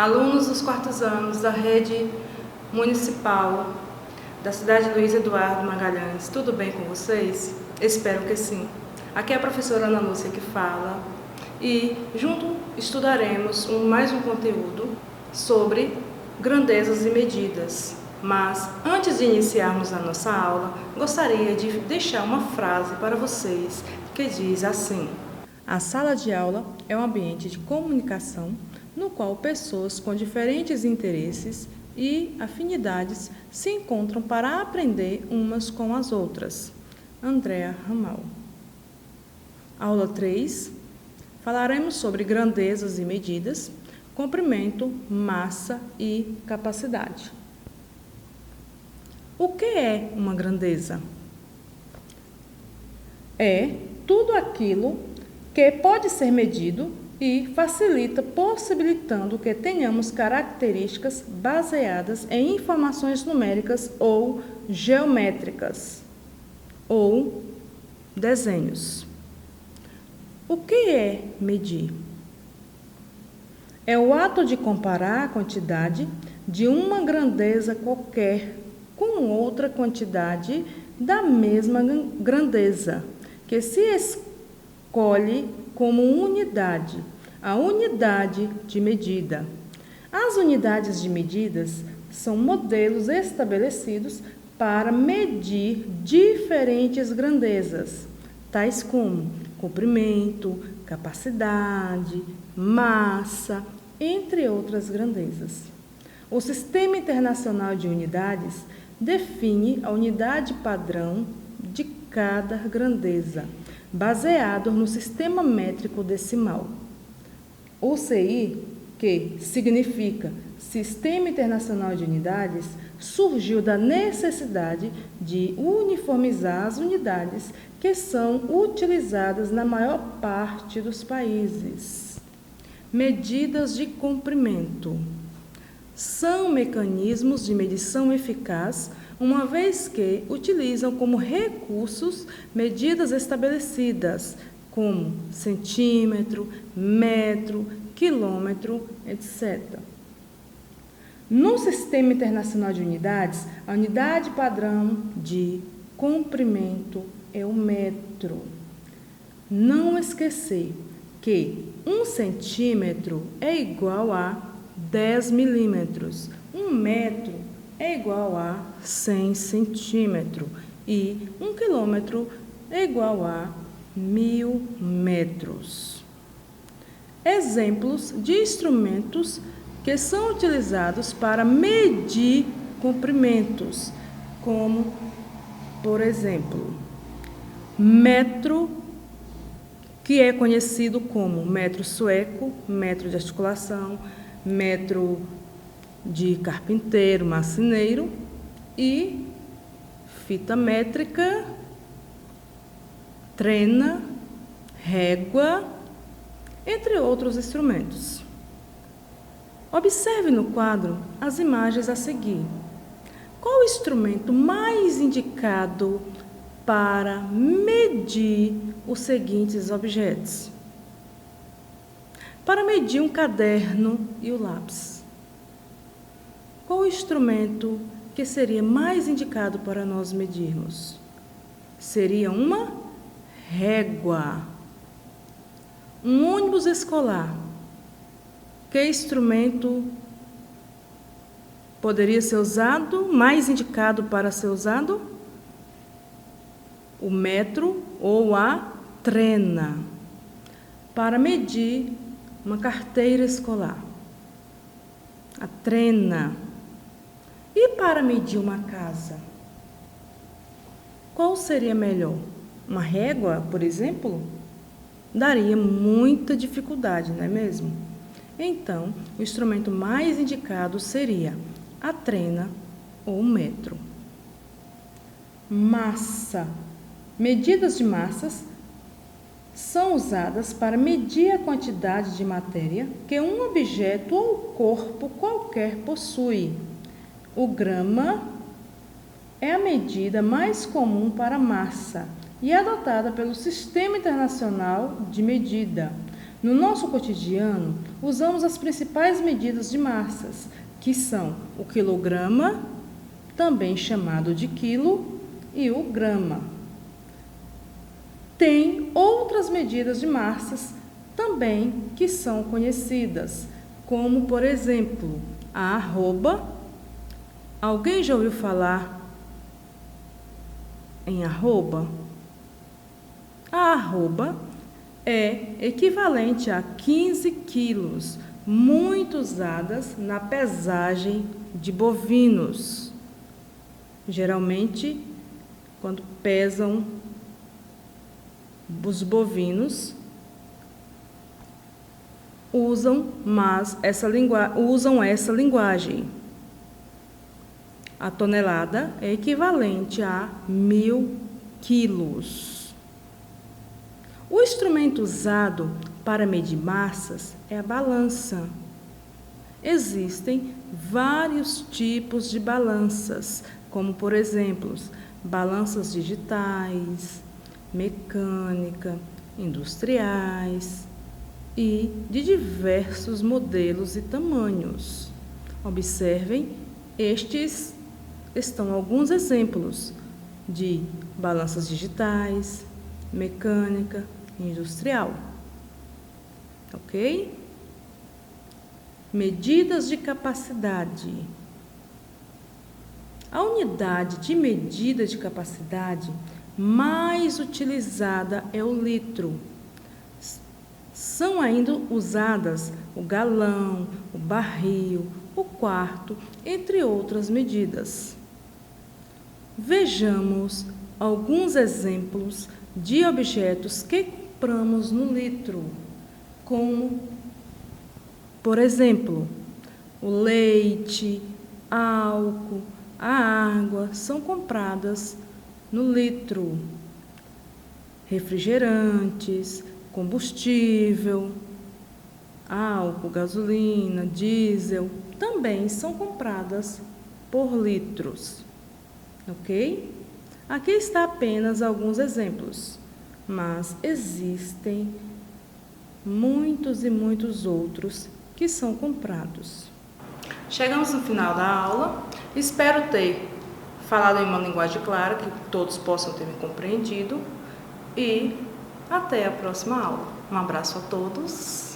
alunos dos quartos anos da rede municipal da cidade de Luiz Eduardo Magalhães, tudo bem com vocês? Espero que sim. Aqui é a professora Ana Lúcia que fala e junto estudaremos mais um conteúdo sobre grandezas e medidas. Mas antes de iniciarmos a nossa aula, gostaria de deixar uma frase para vocês que diz assim: a sala de aula é um ambiente de comunicação no qual pessoas com diferentes interesses e afinidades se encontram para aprender umas com as outras. Andréa Ramal. Aula 3. Falaremos sobre grandezas e medidas, comprimento, massa e capacidade. O que é uma grandeza? É tudo aquilo que pode ser medido e facilita, possibilitando que tenhamos características baseadas em informações numéricas ou geométricas ou desenhos. O que é medir? É o ato de comparar a quantidade de uma grandeza qualquer com outra quantidade da mesma grandeza, que se escolhe como unidade, a unidade de medida. As unidades de medidas são modelos estabelecidos para medir diferentes grandezas, tais como comprimento, capacidade, massa, entre outras grandezas. O Sistema Internacional de Unidades define a unidade padrão de cada grandeza, baseado no sistema métrico decimal. O CI, que significa Sistema Internacional de Unidades, surgiu da necessidade de uniformizar as unidades que são utilizadas na maior parte dos países. Medidas de comprimento são mecanismos de medição eficaz, uma vez que utilizam como recursos medidas estabelecidas, como centímetro, metro, quilômetro, etc. No Sistema Internacional de Unidades, a unidade padrão de comprimento é o metro. Não esquecer que 1 centímetro é igual a 10 milímetros, 1 metro é igual a 100 centímetros e 1 quilômetro é igual a 1000 metros. Exemplos de instrumentos que são utilizados para medir comprimentos, como, por exemplo, metro, que é conhecido como metro sueco, metro de articulação, metro de carpinteiro, marceneiro, e fita métrica, trena, régua, entre outros instrumentos. Observe no quadro as imagens a seguir. Qual o instrumento mais indicado para medir os seguintes objetos? Para medir um caderno e o lápis. Qual o instrumento que seria mais indicado para nós medirmos? Seria uma régua. Um ônibus escolar. Que instrumento poderia ser usado, mais indicado para ser usado? O metro ou a trena. Para medir uma carteira escolar. A trena. E para medir uma casa? Qual seria melhor? Uma régua, por exemplo? Daria muita dificuldade, não é mesmo? Então, o instrumento mais indicado seria a trena ou o metro. Massa. Medidas de massas são usadas para medir a quantidade de matéria que um objeto ou corpo qualquer possui. O grama é a medida mais comum para massa e é adotada pelo Sistema Internacional de Medida. No nosso cotidiano, usamos as principais medidas de massas, que são o quilograma, também chamado de quilo, e o grama. Tem outras medidas de massas também que são conhecidas, como, por exemplo, a arroba. Alguém já ouviu falar em arroba? A arroba é equivalente a 15 quilos, muito usadas na pesagem de bovinos. Geralmente, quando pesam os bovinos, usam essa linguagem. A tonelada é equivalente a 1.000 quilos. O instrumento usado para medir massas é a balança. Existem vários tipos de balanças, como, por exemplo, balanças digitais, mecânica, industriais e de diversos modelos e tamanhos. Observem, estes estão alguns exemplos de balanças digitais, mecânica e industrial. Ok? Medidas de capacidade. A unidade de medida de capacidade mais utilizada é o litro. São ainda usadas o galão, o barril, o quarto, entre outras medidas. Vejamos alguns exemplos de objetos que compramos no litro, como, por exemplo, o leite, álcool, a água são compradas no litro. Refrigerantes, combustível, álcool, gasolina, diesel, também são compradas por litros. Ok? Aqui está apenas alguns exemplos, mas existem muitos e muitos outros que são comprados. Chegamos no final da aula. Espero ter falado em uma linguagem clara, que todos possam ter me compreendido. E até a próxima aula. Um abraço a todos.